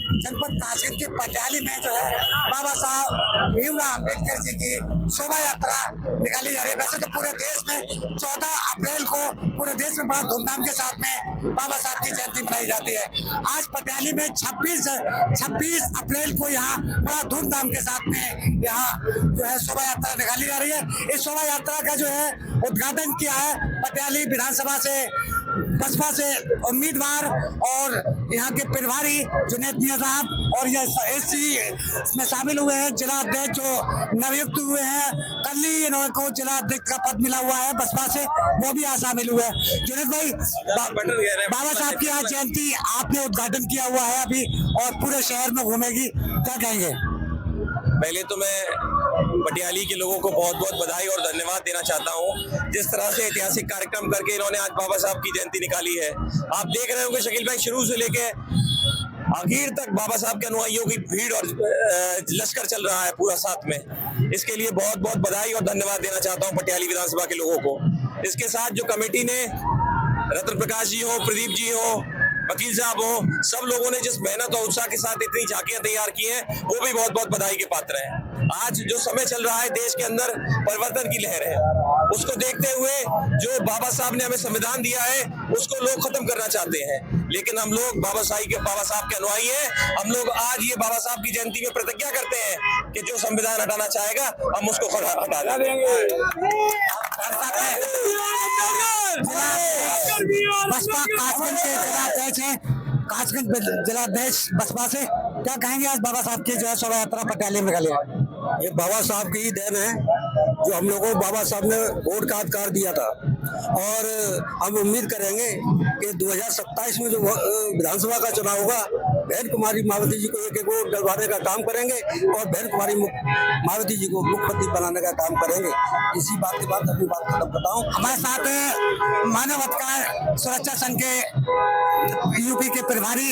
जनपद काशी के पटियाली में जो है बाबा साहब भीमराव अम्बेडकर जी की शोभा यात्रा निकाली जा रही है। वैसे तो पूरे देश में 14 अप्रैल को पूरे देश में बड़ा धूमधाम के साथ में बाबा साहब की जयंती मनाई जाती है। आज पटियाली में 26 अप्रैल को यहाँ बड़ा धूमधाम के साथ में यहाँ जो है शोभा यात्रा निकाली जा रही है। इस शोभा यात्रा का जो है उद्घाटन किया है पटियाली विधानसभा से बसपा से उम्मीदवार और यहाँ के प्रभारी जुनैद मियां साहब और यह एससी में शामिल हुए हैं। जिला अध्यक्ष जो नवयुक्त हुए हैं, कल ही इनको जिला अध्यक्ष का पद मिला हुआ है बसपा से, वो भी यहाँ शामिल हुए हैं। जुनैद भाई, बाबा साहब की आज जयंती आपने उद्घाटन किया हुआ है अभी और पूरे शहर में घूमेगी, क्या कहेंगे? पहले तो मैं पटियाली के लोगों को बहुत बहुत बधाई और धन्यवाद देना चाहता हूं। जिस तरह से ऐतिहासिक कार्यक्रम करके इन्होंने आज बाबा साहब की जयंती निकाली है, आप देख रहे होंगे शकील भाई, शुरू से लेके आखिर तक बाबा साहब के अनुयायियों की भीड़ और लश्कर चल रहा है पूरा साथ में। इसके लिए बहुत बहुत बधाई और धन्यवाद देना चाहता हूं पटियाली विधानसभा के लोगों को। इसके साथ जो कमेटी ने, रतन प्रकाश जी हो, प्रदीप जी हो, वकील साहब हो, सब लोगों ने जिस मेहनत और उत्साह के साथ इतनी झांकियां तैयार की हैं, वो भी बहुत बहुत बधाई के पात्र हैं। आज जो समय चल रहा है, देश के अंदर परिवर्तन की लहर है, उसको देखते हुए जो बाबा साहब ने हमें संविधान दिया है उसको लोग खत्म करना चाहते हैं, लेकिन हम लोग बाबा साहब के अनुयायी हैं। हम लोग आज ये बाबा साहब की जयंती में प्रतिज्ञा करते हैं कि जो संविधान हटाना चाहेगा हम उसको हटा देंगे। बसपा कासगंज के जिलाध्यक्ष हैं, कासगंज जिलाध्यक्ष बसपा से, क्या कहेंगे आज बाबा साहब की जो है शोभा यात्रा पटियाली में निकाली है? ये बाबा साहब की ही देन है जो हम लोगों को बाबा साहब ने वोट का अधिकार दिया था, और हम उम्मीद करेंगे कि 2027 में जो विधानसभा का चुनाव होगा, बहन कुमारी मायावती जी को एक वोट डलवाने का काम करेंगे और बहन कुमारी मायावती जी को मुख्यमंत्री बनाने का काम करेंगे। इसी बात के बाद अपनी बात खत्म करता हूँ। हमारे साथ मानव अधिकार सुरक्षा संघ के यूपी के प्रभारी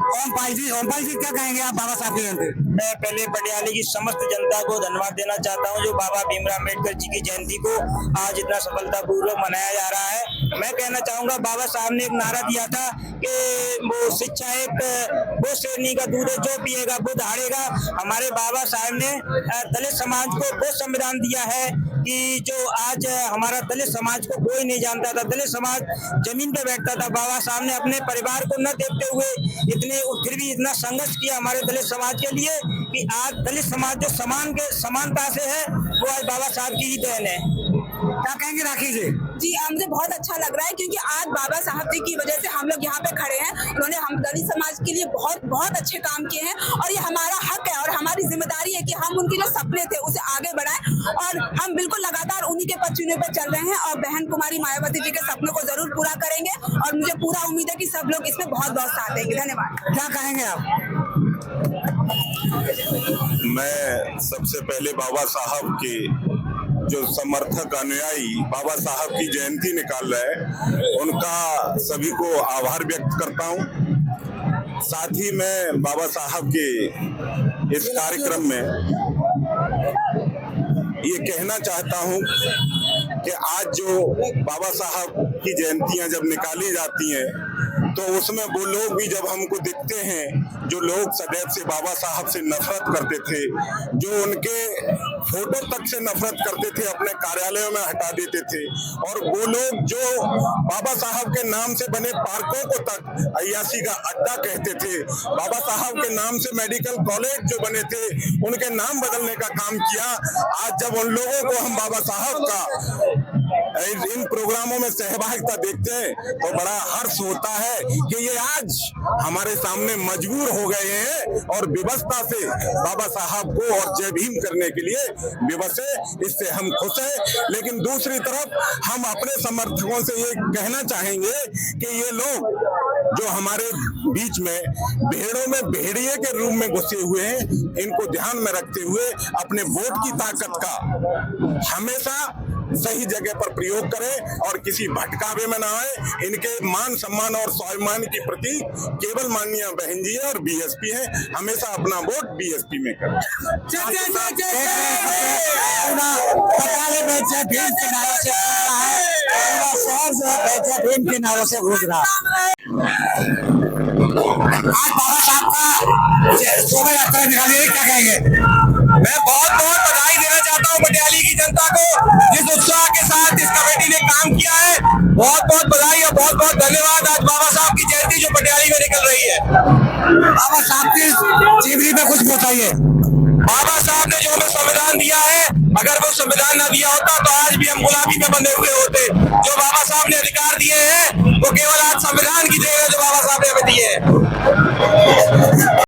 ओमपाल जी, क्या कहेंगे आप बाबा साहब की जयंती? मैं पहले पटियाली की समस्त जनता को धन्यवाद देना चाहता हूं जो बाबा भीमराव अम्बेडकर जी की जयंती को आज इतना सफलतापूर्वक मनाया जा रहा है। मैं कहना चाहूंगा, बाबा साहब ने एक नारा दिया था कि वो शिक्षा एक वो शेरनी का दूध है जो पिएगा वो दहाड़ेगा। हमारे बाबा साहब ने दलित समाज को वो संविधान दिया है कि जो आज हमारा दलित समाज को कोई नहीं जानता था, दलित समाज जमीन पे बैठता था। बाबा साहब ने अपने परिवार को न देखते हुए फिर भी इतना संघर्ष किया हमारे दलित समाज के लिए कि आज दलित समाज जो समानता से है वो आज बाबा साहब की ही देन है। क्या कहेंगे राखी जी? जी, मुझे बहुत अच्छा लग रहा है क्योंकि आज बाबा साहब जी की वजह से हम लोग यहाँ पे खड़े हैं। उन्होंने हम दलित समाज के लिए बहुत बहुत अच्छे काम किए हैं और ये हमारा हक है और हमारी जिम्मेदारी है कि हम उनके जो सपने थे उसे आगे बढ़ाएं, और हम बिल्कुल लगातार उन्हीं के पद चुने पे चल रहे हैं और बहन कुमारी मायावती जी के सपनों को जरूर पूरा करेंगे और मुझे पूरा उम्मीद है कि सब लोग इसमें बहुत बहुत साथ देंगे। धन्यवाद। क्या कहेंगे आप? मैं सबसे पहले बाबा साहब के जो समर्थक अनुयायी बाबा साहब की जयंती निकाल रहे हैं उनका सभी को आभार व्यक्त करता हूं। साथ ही मैं बाबा साहब के इस कार्यक्रम में ये कहना चाहता हूं कि आज जो बाबा साहब की जयंतियां जब निकाली जाती हैं तो उसमें वो लोग भी जब हमको दिखते हैं जो लोग सदैव से बाबा साहब से नफरत करते थे, जो उनके फोटो तक से नफरत करते थे, अपने कार्यालयों में हटा देते थे, और वो लोग जो बाबा साहब के नाम से बने पार्कों को तक अय्याशी का अड्डा कहते थे, बाबा साहब के नाम से मेडिकल कॉलेज जो बने थे उनके नाम बदलने का काम किया। आज जब उन लोगों को हम बाबा साहब का इन प्रोग्रामों में सहभागिता देखते हैं तो बड़ा हर्ष होता है कि ये आज हमारे सामने मजबूर हो गए हैं और विवशता से बाबा साहब को और जय भीम करने के लिए विवश है। इससे हम खुश हैं, लेकिन दूसरी तरफ हम अपने समर्थकों से ये कहना चाहेंगे कि ये लोग जो हमारे बीच में भेड़ों में भेड़िए के रूप में घुसे हुए हैं, इनको ध्यान में रखते हुए अपने वोट की ताकत का हमेशा सही जगह पर प्रयोग करें और किसी भटकावे में ना आए। इनके मान सम्मान और स्वाभिमान के प्रति केवल माननीय बहन जी और बीएसपी है, हमेशा अपना वोट बीएसपी में करें। आज बाबा साहब का शोभा यात्रा निकाली है, क्या कहेंगे? मैं बहुत बहुत बधाई देना चाहता हूँ पटियाली की जनता को, जिस उत्साह के साथ इस कमेटी ने काम किया है। बहुत बहुत बधाई और बहुत बहुत धन्यवाद। आज बाबा साहब की जयंती जो पटियाली में निकल रही है, बाबा साहब की जीवनी में कुछ बताइए। बाबा साहब ने जो हमें संविधान दिया है, अगर वो संविधान ना दिया होता तो आज भी हम गुलामी में बंधे हुए होते। जो बाबा साहब ने अधिकार दिए हैं वो केवल आज संविधान की देन है जो बाबा साहब ने हमें दिए हैं।